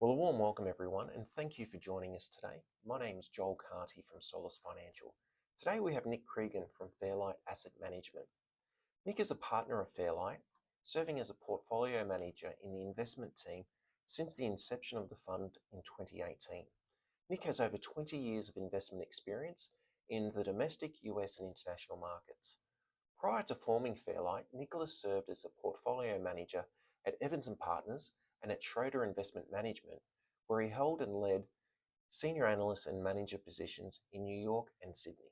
Well, a warm welcome everyone, and thank you for joining us today. My name is Joel Carty from Solace Financial. Today we have Nick Cregan from Fairlight Asset Management. Nick is a partner of Fairlight, serving as a portfolio manager in the investment team since the inception of the fund in 2018. Nick has over 20 years of investment experience in the domestic, US and international markets. Prior to forming Fairlight, Nicholas served as a portfolio manager at Evans & Partners and at Schroeder Investment Management, where he held and led senior analyst and manager positions in New York and Sydney.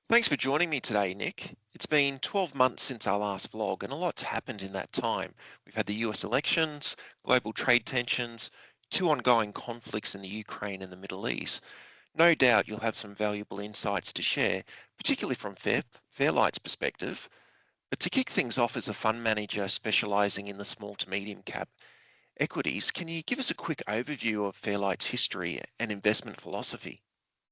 Thanks for joining me today, Nick. It's been 12 months since our last vlog, and a lot's happened in that time. We've had the US elections, global trade tensions, two ongoing conflicts in the Ukraine and the Middle East. No doubt you'll have some valuable insights to share, particularly from Fairlight's perspective. But to kick things off as a fund manager specialising in the small to medium cap equities, can you give us a quick overview of Fairlight's history and investment philosophy?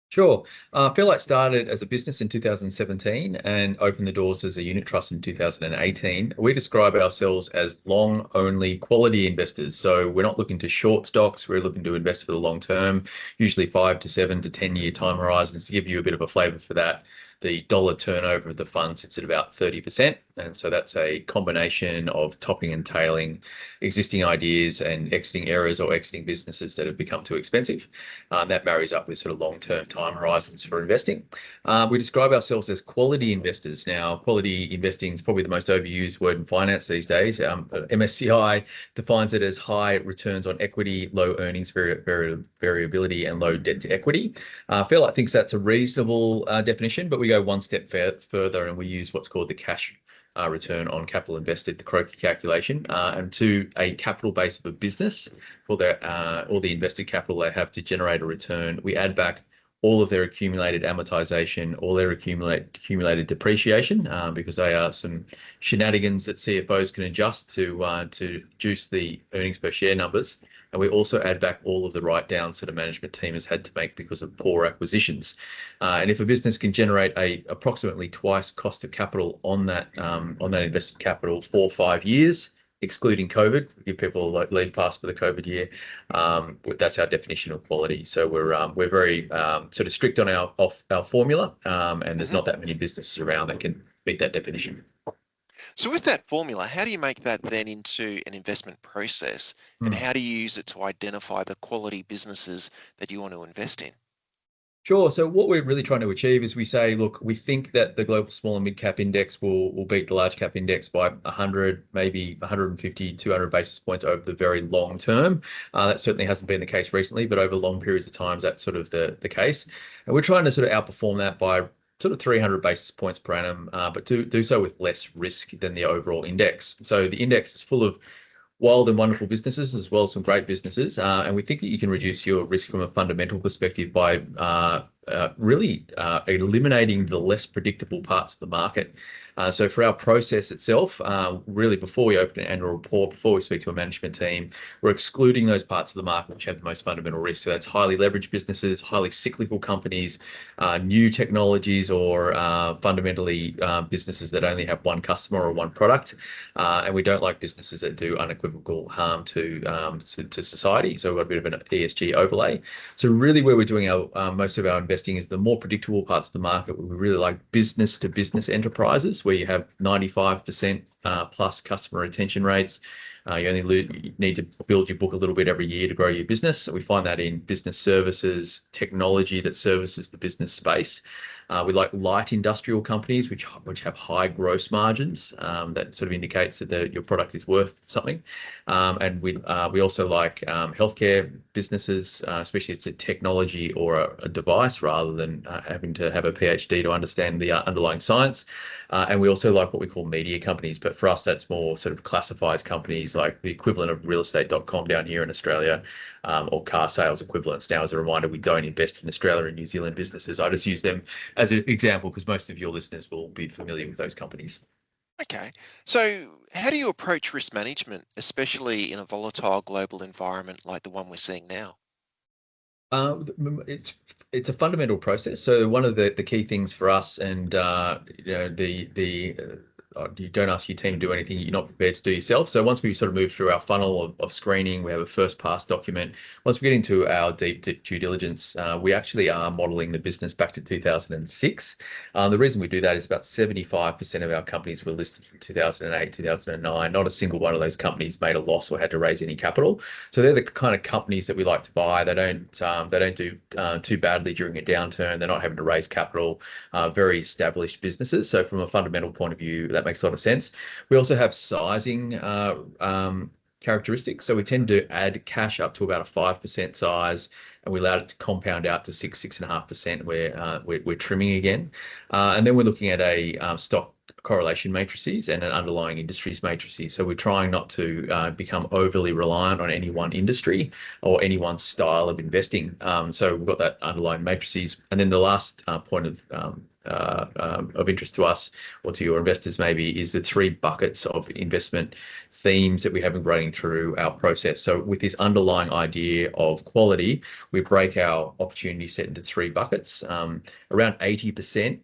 Sure. Fairlight started as a business in 2017 and opened the doors as a unit trust in 2018. We describe ourselves as long-only quality investors. So we're not looking to short stocks. We're looking to invest for the long term, usually 5 to 7 to 10-year time horizons. To give you a bit of a flavour for that, the dollar turnover of the fund sits at about 30%. And so that's a combination of topping and tailing existing ideas and exiting errors or exiting businesses that have become too expensive. That marries up with sort of long-term time horizons for investing. We describe ourselves as quality investors. Now, quality investing is probably the most overused word in finance these days. MSCI defines it as high returns on equity, low earnings variability, and low debt to equity. Fairlight thinks that's a reasonable definition, but we go one step further and we use what's called the cash return on capital invested, the CROCI calculation, and to a capital base of a business for all the invested capital they have to generate a return. We add back all of their accumulated amortization, all their accumulated depreciation, because they are some shenanigans that CFOs can adjust to juice the earnings per share numbers. And we also add back all of the write-downs that a management team has had to make because of poor acquisitions. And if a business can generate approximately twice cost of capital on that invested capital for 5 years, excluding COVID, give people a leave pass for the COVID year, that's our definition of quality. So we're very sort of strict on our formula, and there's not that many businesses around that can meet that definition. So with that formula, how do you make that then into an investment process? And how do you use it to identify the quality businesses that you want to invest in? Sure. So what we're really trying to achieve is we say, look, we think that the global small and mid cap index will beat the large cap index by 100, maybe 150, 200 basis points over the very long term. That certainly hasn't been the case recently, but over long periods of time, that's sort of the case. And we're trying to sort of outperform that by sort of 300 basis points per annum, but do so with less risk than the overall index. So the index is full of wild and wonderful businesses as well as some great businesses. And we think that you can reduce your risk from a fundamental perspective by really eliminating the less predictable parts of the market. So for our process itself, really before we open an annual report, before we speak to a management team, we're excluding those parts of the market which have the most fundamental risk. So that's highly leveraged businesses, highly cyclical companies, new technologies, or fundamentally businesses that only have one customer or one product. And we don't like businesses that do unequivocal harm to society. So we've got a bit of an ESG overlay. So really where we're doing our most of our investing is the more predictable parts of the market. We really like business to business enterprises where you have 95% plus customer retention rates. You only need to build your book a little bit every year to grow your business. So we find that in business services, technology that services the business space. We like light industrial companies which have high gross margins. That sort of indicates that your product is worth something. And we also like healthcare businesses, especially if it's a technology or a device rather than having to have a PhD to understand the underlying science. And we also like what we call media companies, but for us that's more sort of classifieds companies like the equivalent of realestate.com down here in Australia, or car sales equivalents. Now, as a reminder, we don't invest in Australia and New Zealand businesses. I just use them as an example because most of your listeners will be familiar with those companies. Okay. So how do you approach risk management, especially in a volatile global environment like the one we're seeing now? It's a fundamental process. So one of the key things for us, and you don't ask your team to do anything you're not prepared to do yourself. So once we sort of move through our funnel of screening, we have a first pass document. Once we get into our deep due diligence, we actually are modeling the business back to 2006. The reason we do that is about 75% of our companies were listed in 2008, 2009. Not a single one of those companies made a loss or had to raise any capital. So they're the kind of companies that we like to buy. They don't do too badly during a downturn. They're not having to raise capital. Very established businesses. So from a fundamental point of view, that makes a lot of sense. We also have sizing characteristics. So we tend to add cash up to about a 5% size, and we allow it to compound out to 6.5%. We're trimming again, and then we're looking at a stock correlation matrices and an underlying industries matrices. So we're trying not to become overly reliant on any one industry or any one style of investing. So we've got that underlying matrices, and then the last point of interest to us or to your investors maybe is the 3 buckets of investment themes that we have been running through our process. So with this underlying idea of quality, we break our opportunity set into 3 buckets. Around 80%,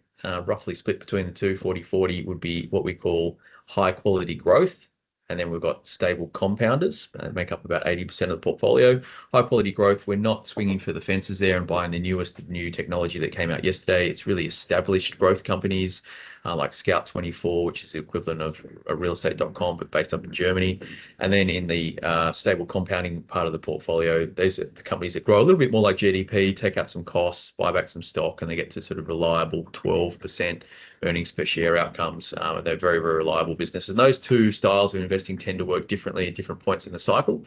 roughly split between the two, 40-40 would be what we call high quality growth. And then we've got stable compounders that make up about 80% of the portfolio. High quality growth, we're not swinging for the fences there and buying the newest new technology that came out yesterday. It's really established growth companies like Scout24, which is the equivalent of a realestate.com, but based up in Germany. And then in the stable compounding part of the portfolio, those are the companies that grow a little bit more like GDP, take out some costs, buy back some stock, and they get to sort of reliable 12% earnings per share outcomes. They're very, very reliable business. And those two styles of investing tend to work differently at different points in the cycle.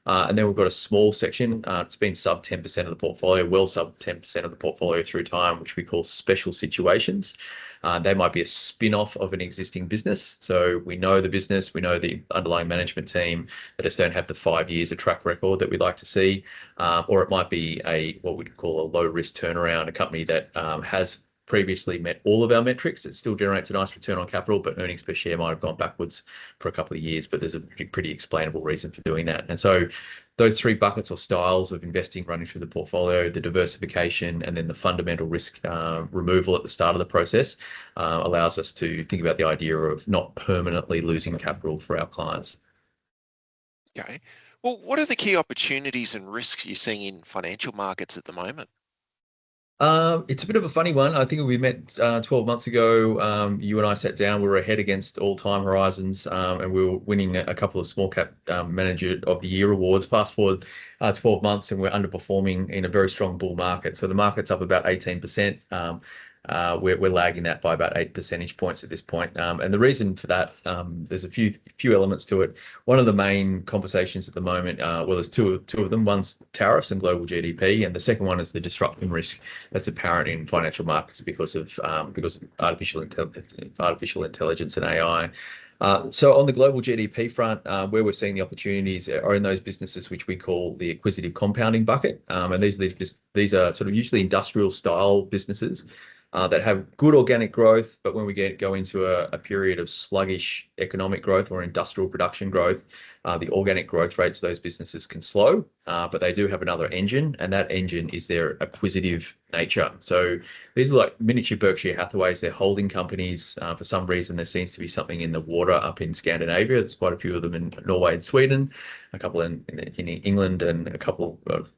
And then we've got a small section. It's been sub 10% of the portfolio, well sub 10% of the portfolio through time, which we call special situations. They might be a spin-off of an existing business. So we know the business, we know the underlying management team, they just don't have the 5 years of track record that we'd like to see. Or it might be what we'd call a low risk turnaround, a company that has previously met all of our metrics. It still generates a nice return on capital, but earnings per share might have gone backwards for a couple of years, but there's a pretty explainable reason for doing that. And so those 3 buckets or styles of investing running through the portfolio, the diversification, and then the fundamental risk removal at the start of the process allows us to think about the idea of not permanently losing capital for our clients. Okay. Well, what are the key opportunities and risks you're seeing in financial markets at the moment? It's a bit of a funny one. I think we met 12 months ago. You and I sat down. We were ahead against all time horizons, and we were winning a couple of small cap manager of the year awards. Fast forward 12 months, and we're underperforming in a very strong bull market. So the market's up about 18%. We're lagging that by about 8 percentage points at this point. And the reason for that, there's a few elements to it. One of the main conversations at the moment, well, there's two of them. One's tariffs and global GDP, and the second one is the disruption risk that's apparent in financial markets because of artificial intelligence and AI. So on the global GDP front, where we're seeing the opportunities are in those businesses which we call the acquisitive compounding bucket. And these are sort of usually industrial style businesses that have good organic growth, but when we go into a period of sluggish economic growth or industrial production growth, the organic growth rates of those businesses can slow, but they do have another engine, and that engine is their acquisitive nature. So these are like miniature Berkshire Hathaways. They're holding companies. For some reason, there seems to be something in the water up in Scandinavia. There's quite a few of them in Norway and Sweden, a couple in England, and a couple of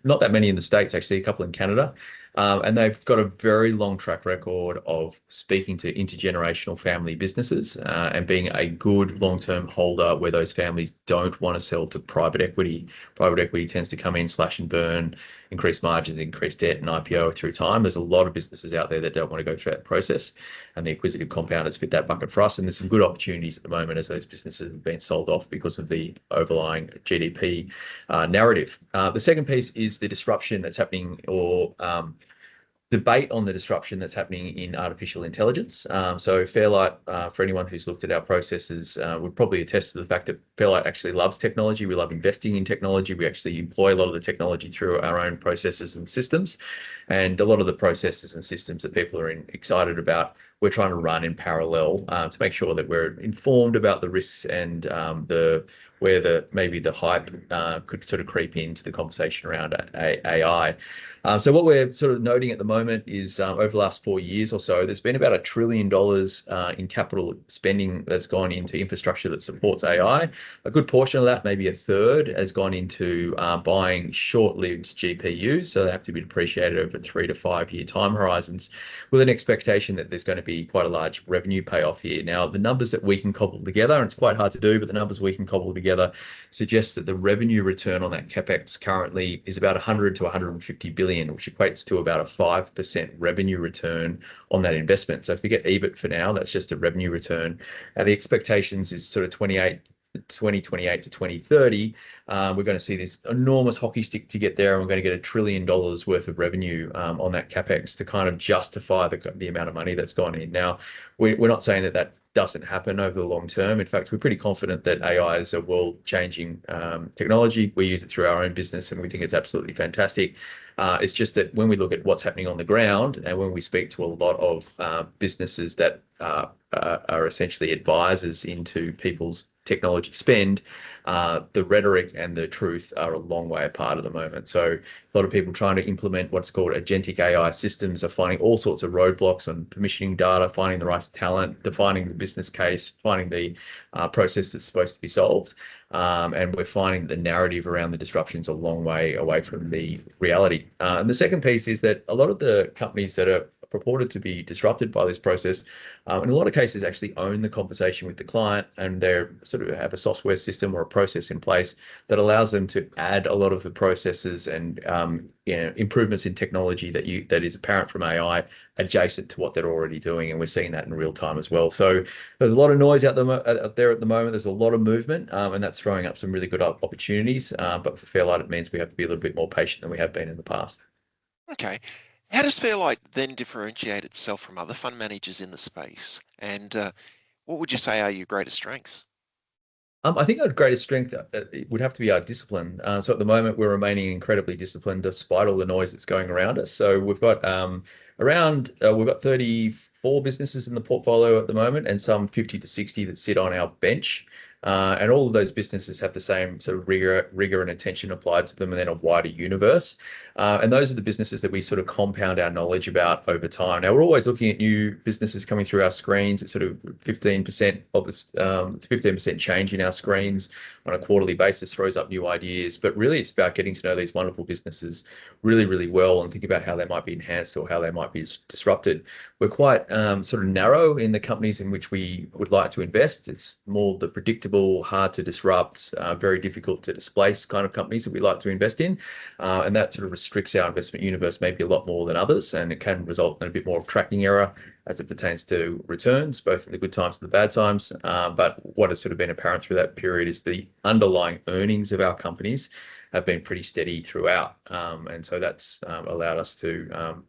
not that many in the States, actually, a couple in Canada. And they've got a very long track record of speaking to intergenerational family businesses and being a good long-term holder where those families don't want to sell to private equity. Private equity tends to come in, slash and burn, increase margins, increase debt, and IPO through time. There's a lot of businesses out there that don't want to go through that process, and the acquisitive compounders fit that bucket for us. And there's some good opportunities at the moment as those businesses have been sold off because of the overlying GDP narrative. The second piece is the disruption that's happening, or debate on the disruption that's happening in artificial intelligence. So Fairlight, for anyone who's looked at our processes, would probably attest to the fact that Fairlight actually loves technology. We love investing in technology. We actually employ a lot of the technology through our own processes and systems. And a lot of the processes and systems that people are excited about we're trying to run in parallel to make sure that we're informed about the risks and where maybe the hype could sort of creep into the conversation around AI. So what we're sort of noting at the moment is over the last 4 years or so, there's been about $1 trillion in capital spending that's gone into infrastructure that supports AI. A good portion of that, maybe a third, has gone into buying short-lived GPUs. So they have to be depreciated over 3 to 5 year time horizons with an expectation that there's going to be quite a large revenue payoff here. Now, the numbers that we can cobble together, and it's quite hard to do, but the numbers we can cobble together suggests that the revenue return on that capex currently is about 100 to 150 billion, which equates to about a 5% revenue return on that investment. So if we get EBIT for now, that's just a revenue return. And the expectations is sort of 2028 to 2030, we're going to see this enormous hockey stick to get there, and we're going to get $1 trillion worth of revenue on that capex to kind of justify the amount of money that's gone in. Now, we're not saying that that doesn't happen over the long term. In fact, we're pretty confident that AI is a world-changing technology. We use it through our own business, and we think it's absolutely fantastic. It's just that when we look at what's happening on the ground, and when we speak to a lot of businesses that are essentially advisors into people's technology spend, the rhetoric and the truth are a long way apart at the moment. So a lot of people trying to implement what's called agentic AI systems are finding all sorts of roadblocks on permissioning data, finding the right talent, defining the business case, finding the process that's supposed to be solved. And we're finding the narrative around the disruption is a long way away from the reality. And the second piece is that a lot of the companies that are purported to be disrupted by this process, in a lot of cases actually own the conversation with the client, and they sort of have a software system or a process in place that allows them to add a lot of the processes and improvements in technology that is apparent from AI adjacent to what they're already doing, and we're seeing that in real time as well. So there's a lot of noise out there at the moment. There's a lot of movement, and that's throwing up some really good opportunities. But for Fairlight, it means we have to be a little bit more patient than we have been in the past. Okay. How does Fairlight then differentiate itself from other fund managers in the space? And what would you say are your greatest strengths? I think our greatest strength would have to be our discipline. So at the moment, we're remaining incredibly disciplined despite all the noise that's going around us. So we've got we've got 34 businesses in the portfolio at the moment, and some 50 to 60 that sit on our bench. And all of those businesses have the same sort of rigor and attention applied to them, and then a wider universe. And those are the businesses that we sort of compound our knowledge about over time. Now, we're always looking at new businesses coming through our screens. It's sort of 15% of it's 15% change in our screens on a quarterly basis throws up new ideas. But really, it's about getting to know these wonderful businesses really, really well and think about how they might be enhanced or how they might be disrupted. We're quite sort of narrow in the companies in which we would like to invest. It's more the predictable, hard to disrupt, very difficult to displace kind of companies that we like to invest in. And that sort of restricts our investment universe maybe a lot more than others, and it can result in a bit more of tracking error as it pertains to returns, both in the good times and the bad times. But what has sort of been apparent through that period is the underlying earnings of our companies have been pretty steady throughout. And so that's allowed us to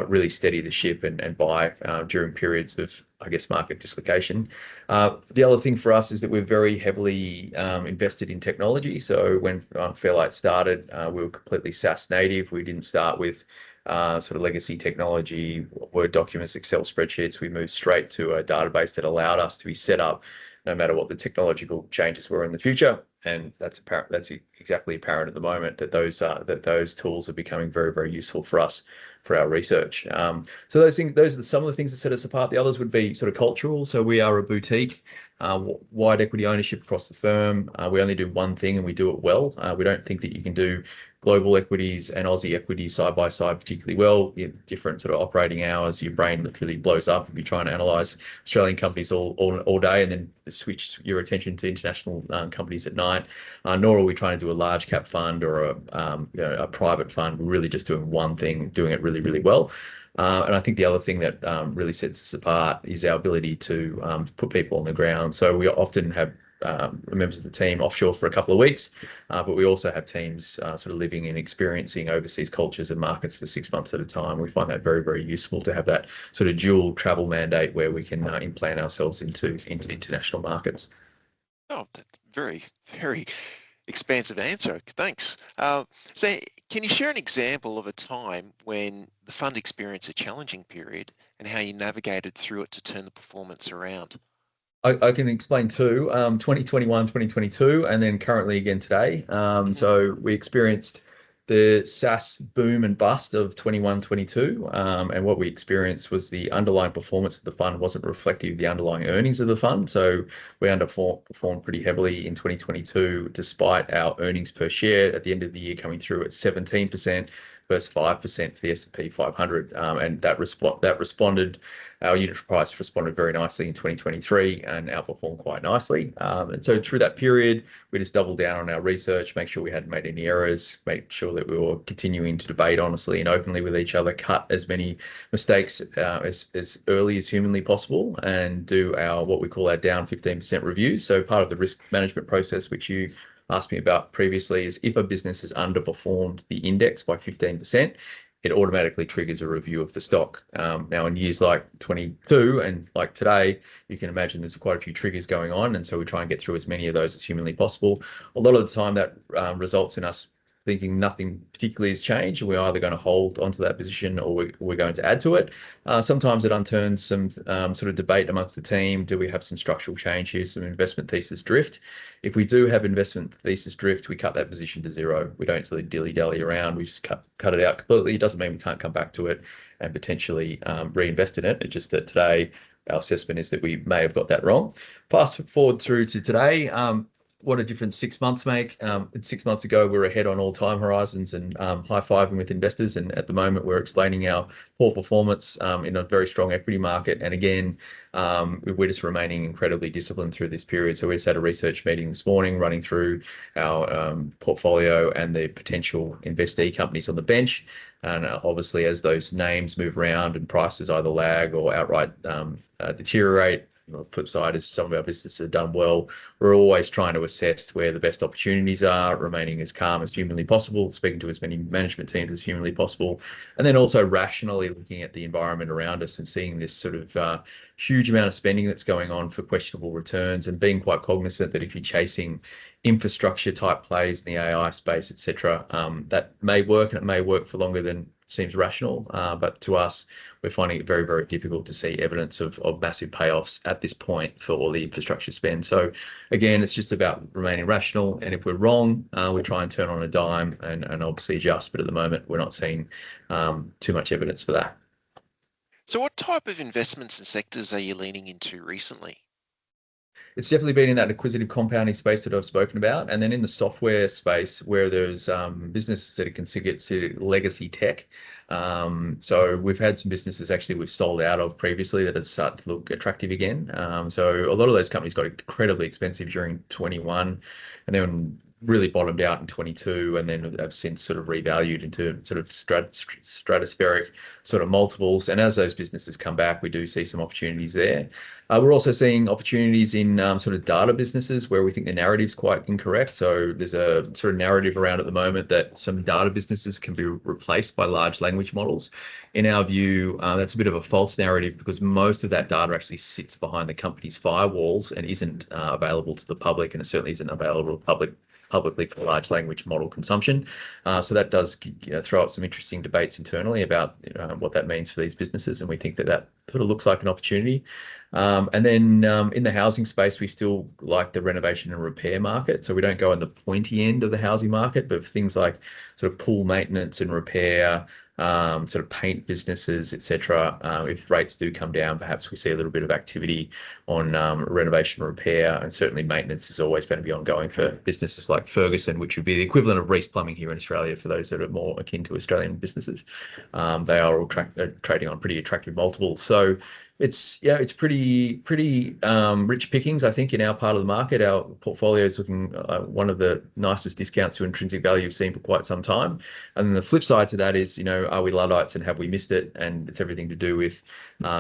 really steady the ship and buy during periods of, I guess, market dislocation. The other thing for us is that we're very heavily invested in technology. So when Fairlight started, we were completely SaaS native. We didn't start with sort of legacy technology, Word documents, Excel spreadsheets. We moved straight to a database that allowed us to be set up no matter what the technological changes were in the future. And that's apparent. That's exactly apparent at the moment that those tools are becoming very, very useful for us for our research. So those are some of the things that set us apart. The others would be sort of cultural. So we are a boutique, wide equity ownership across the firm. We only do one thing and we do it well. We don't think that you can do global equities and Aussie equities side by side particularly well. You have different sort of operating hours. Your brain literally blows up if you're trying to analyze Australian companies all day and then switch your attention to international companies at night. Nor are we trying to do a large cap fund or a private fund. We're really just doing one thing, doing it really, really well. And I think the other thing that really sets us apart is our ability to put people on the ground. So we often have members of the team offshore for a couple of weeks, but we also have teams sort of living and experiencing overseas cultures and markets for 6 months at a time. We find that very, very useful to have that sort of dual travel mandate where we can implant ourselves into international markets. Oh, that's very, very expansive answer. Thanks. So can you share an example of a time when the fund experienced a challenging period and how you navigated through it to turn the performance around? I can explain two, 2021, 2022, and then currently again today. So we experienced the SaaS boom and bust of 21, 22. And what we experienced was the underlying performance of the fund wasn't reflective of the underlying earnings of the fund. So we underperformed pretty heavily in 2022, despite our earnings per share at the end of the year coming through at 17% versus 5% for the S&P 500. And that responded, our unit price responded very nicely in 2023 and outperformed quite nicely. And so through that period, we just doubled down on our research, make sure we hadn't made any errors, make sure that we were continuing to debate honestly and openly with each other, cut as many mistakes as early as humanly possible, and do our what we call our down 15% reviews. So part of the risk management process, which you asked me about previously, is if a business has underperformed the index by 15%, it automatically triggers a review of the stock. Now, in years like 22 and like today, you can imagine there's quite a few triggers going on. And so we try and get through as many of those as humanly possible. A lot of the time that results in us thinking nothing particularly has changed, and we're either going to hold onto that position or we're going to add to it. Sometimes it unturns some sort of debate amongst the team. Do we have some structural change here, some investment thesis drift? If we do have investment thesis drift, we cut that position to zero. We don't sort of dilly-dally around. We just cut it out completely. It doesn't mean we can't come back to it and potentially reinvest in it. It's just that today, our assessment is that we may have got that wrong. Fast forward through to today. What a difference 6 months make. 6 months ago, we were ahead on all time horizons and high-fiving with investors. And at the moment, we're explaining our poor performance in a very strong equity market. And again, we're just remaining incredibly disciplined through this period. So we just had a research meeting this morning running through our portfolio and the potential investee companies on the bench. And obviously, as those names move around and prices either lag or outright deteriorate, on the flip side, as some of our businesses have done well, we're always trying to assess where the best opportunities are, remaining as calm as humanly possible, speaking to as many management teams as humanly possible, and then also rationally looking at the environment around us and seeing this sort of huge amount of spending that's going on for questionable returns, and being quite cognizant that if you're chasing infrastructure type plays in the AI space, etc., that may work, and it may work for longer than seems rational. But to us, we're finding it very, very difficult to see evidence of massive payoffs at this point for all the infrastructure spend. So again, it's just about remaining rational. And if we're wrong, we try and turn on a dime and obviously adjust. But at the moment, we're not seeing too much evidence for that. So what type of investments and sectors are you leaning into recently? It's definitely been in that acquisitive compounding space that I've spoken about. And then in the software space where there's businesses that are considered to legacy tech. So we've had some businesses actually we've sold out of previously that have started to look attractive again. So a lot of those companies got incredibly expensive during 21 and then really bottomed out in 22 and then have since sort of revalued into sort of stratospheric sort of multiples. And as those businesses come back, we do see some opportunities there. We're also seeing opportunities in sort of data businesses where we think the narrative's quite incorrect. So there's a sort of narrative around at the moment that some data businesses can be replaced by large language models. In our view, that's a bit of a false narrative because most of that data actually sits behind the company's firewalls and isn't available to the public, and it certainly isn't available publicly for large language model consumption. So that does throw up some interesting debates internally about what that means for these businesses. And we think that that sort of looks like an opportunity. And then in the housing space, we still like the renovation and repair market. So we don't go in the pointy end of the housing market, but things like sort of pool maintenance and repair, sort of paint businesses, etc. If rates do come down, perhaps we see a little bit of activity on renovation and repair, and certainly maintenance is always going to be ongoing for businesses like Ferguson, which would be the equivalent of Reece Plumbing here in Australia for those that are more akin to Australian businesses. They are all trading on pretty attractive multiples. So it's pretty rich pickings, I think, in our part of the market. Our portfolio is looking one of the nicest discounts to intrinsic value we've seen for quite some time. And then the flip side to that is, are we Luddites and have we missed it? And it's everything to do with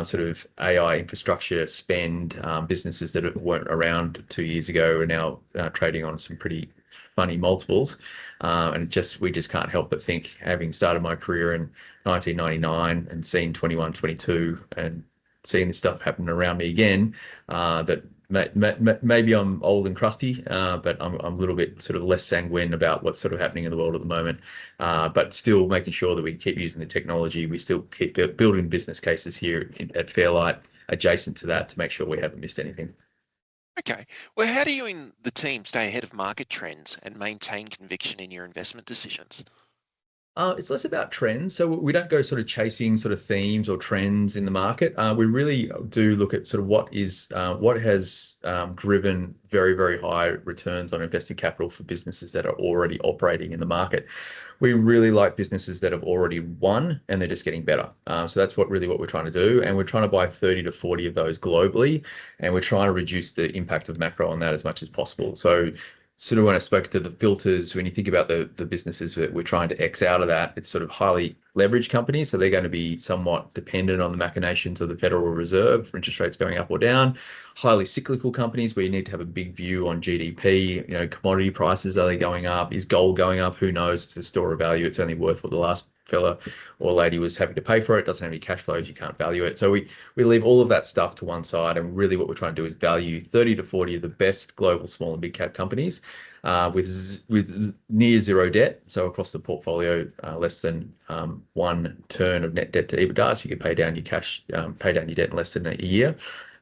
sort of AI infrastructure spend. Businesses that weren't around 2 years ago are now trading on some pretty funny multiples. And we just can't help but think, having started my career in 1999 and seen 21, 22 and seeing this stuff happen around me again, that maybe I'm old and crusty, but I'm a little bit sort of less sanguine about what's sort of happening in the world at the moment. But still making sure that we keep using the technology. We still keep building business cases here at Fairlight adjacent to that to make sure we haven't missed anything. Okay. Well, how do you and the team stay ahead of market trends and maintain conviction in your investment decisions? It's less about trends. So we don't go sort of chasing sort of themes or trends in the market. We really do look at sort of what has driven very, very high returns on invested capital for businesses that are already operating in the market. We really like businesses that have already won and they're just getting better. So that's what we're trying to do. And we're trying to buy 30 to 40 of those globally. And we're trying to reduce the impact of macro on that as much as possible. So sort of when I spoke to the filters, when you think about the businesses that we're trying to X out of that, it's sort of highly leveraged companies. So they're going to be somewhat dependent on the machinations of the Federal Reserve for interest rates going up or down. Highly cyclical companies where you need to have a big view on GDP, commodity prices, are they going up? Is gold going up? Who knows? It's a store of value. It's only worth what the last fella or lady was having to pay for it. Doesn't have any cash flows. You can't value it. So we leave all of that stuff to one side. And really what we're trying to do is value 30 to 40 of the best global small and big cap companies with near zero debt. So across the portfolio, less than one turn of net debt to EBITDA. So you can pay down your cash, pay down your debt in less than a year.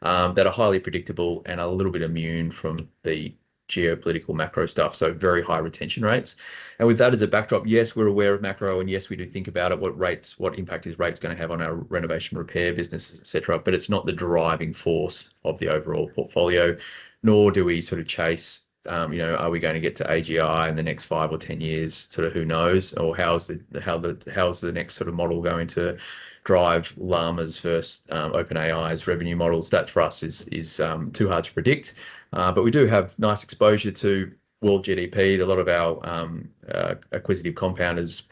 That are highly predictable and a little bit immune from the geopolitical macro stuff, so very high retention rates. And with that as a backdrop, yes, we're aware of macro, and yes, we do think about it, what impact is rates going to have on our renovation repair businesses, etc. But it's not the driving force of the overall portfolio, nor do we sort of chase, are we going to get to AGI in the next 5 or 10 years? Sort of who knows, or how's the next sort of model going to drive Llama's versus OpenAI's revenue models? That for us is too hard to predict. But we do have nice exposure to world GDP. A lot of our acquisitive compounders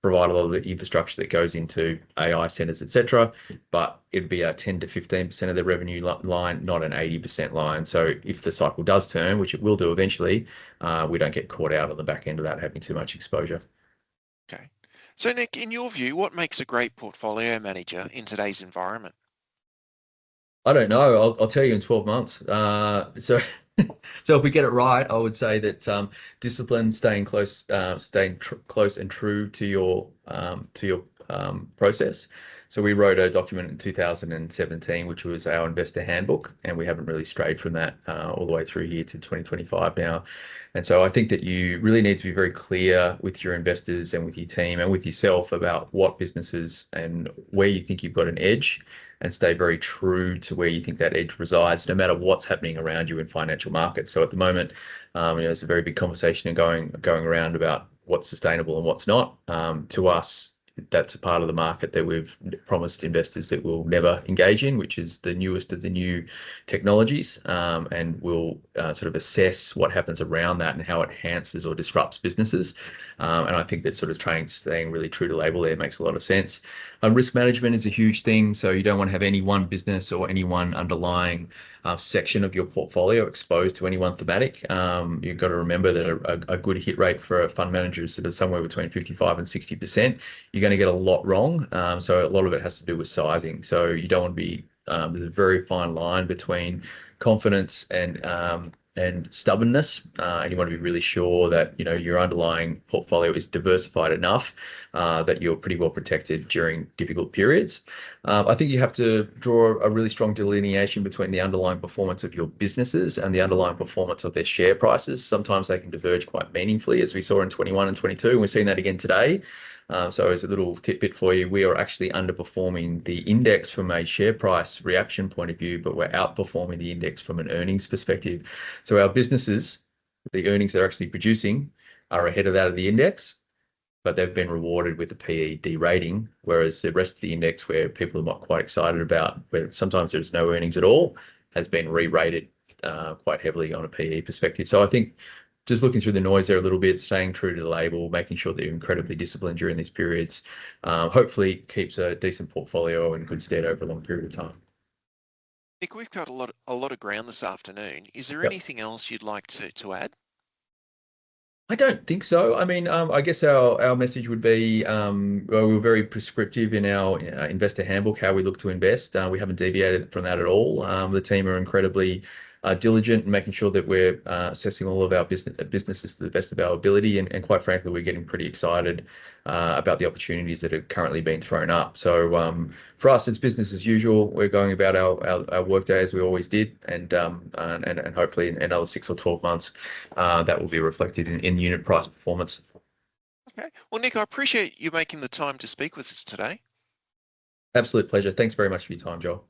provide a lot of the infrastructure that goes into AI centers, etc. But it'd be a 10 to 15% of the revenue line, not an 80% line. So if the cycle does turn, which it will do eventually, we don't get caught out on the back end of that having too much exposure. Okay. So Nick, in your view, what makes a great portfolio manager in today's environment? I don't know. I'll tell you in 12 months. So if we get it right, I would say that discipline, staying close and true to your process. So we wrote a document in 2017, which was our investor handbook, and we haven't really strayed from that all the way through here to 2025 now. And so I think that you really need to be very clear with your investors and with your team and with yourself about what businesses and where you think you've got an edge, and stay very true to where you think that edge resides, no matter what's happening around you in financial markets. So at the moment, there's a very big conversation going around about what's sustainable and what's not. To us, that's a part of the market that we've promised investors that we'll never engage in, which is the newest of the new technologies, and we'll sort of assess what happens around that and how it enhances or disrupts businesses. And I think that sort of staying really true to label there makes a lot of sense. Risk management is a huge thing. So you don't want to have any one business or any one underlying section of your portfolio exposed to any one thematic. You've got to remember that a good hit rate for a fund manager is sort of somewhere between 55 and 60%. You're going to get a lot wrong. So a lot of it has to do with sizing. So you don't want to be, there's a very fine line between confidence and stubbornness, and you want to be really sure that your underlying portfolio is diversified enough that you're pretty well protected during difficult periods. I think you have to draw a really strong delineation between the underlying performance of your businesses and the underlying performance of their share prices. Sometimes they can diverge quite meaningfully, as we saw in 21 and 22, and we're seeing that again today. So as a little tidbit for you, we are actually underperforming the index from a share price reaction point of view, but we're outperforming the index from an earnings perspective. So our businesses, the earnings they're actually producing, are ahead of that of the index, but they've been rewarded with a PE derating, whereas the rest of the index, where people are not quite excited about, where sometimes there's no earnings at all, has been re-rated quite heavily on a PE perspective. So I think just looking through the noise there a little bit, staying true to the label, making sure that you're incredibly disciplined during these periods, hopefully keeps a decent portfolio in good stead over a long period of time. Nick, we've got a lot of ground this afternoon. Is there Yep. anything else you'd like to add? I don't think so. I mean, I guess our message would be, we're very prescriptive in our investor handbook, how we look to invest. We haven't deviated from that at all. The team are incredibly diligent and making sure that we're assessing all of our businesses to the best of our ability. And quite frankly, we're getting pretty excited about the opportunities that are currently being thrown up. So for us, it's business as usual. We're going about our workday as we always did, and hopefully in another 6 or 12 months, that will be reflected in unit price performance. Okay. Well, Nick, I appreciate you making the time to speak with us today. Absolute pleasure. Thanks very much for your time, Joel.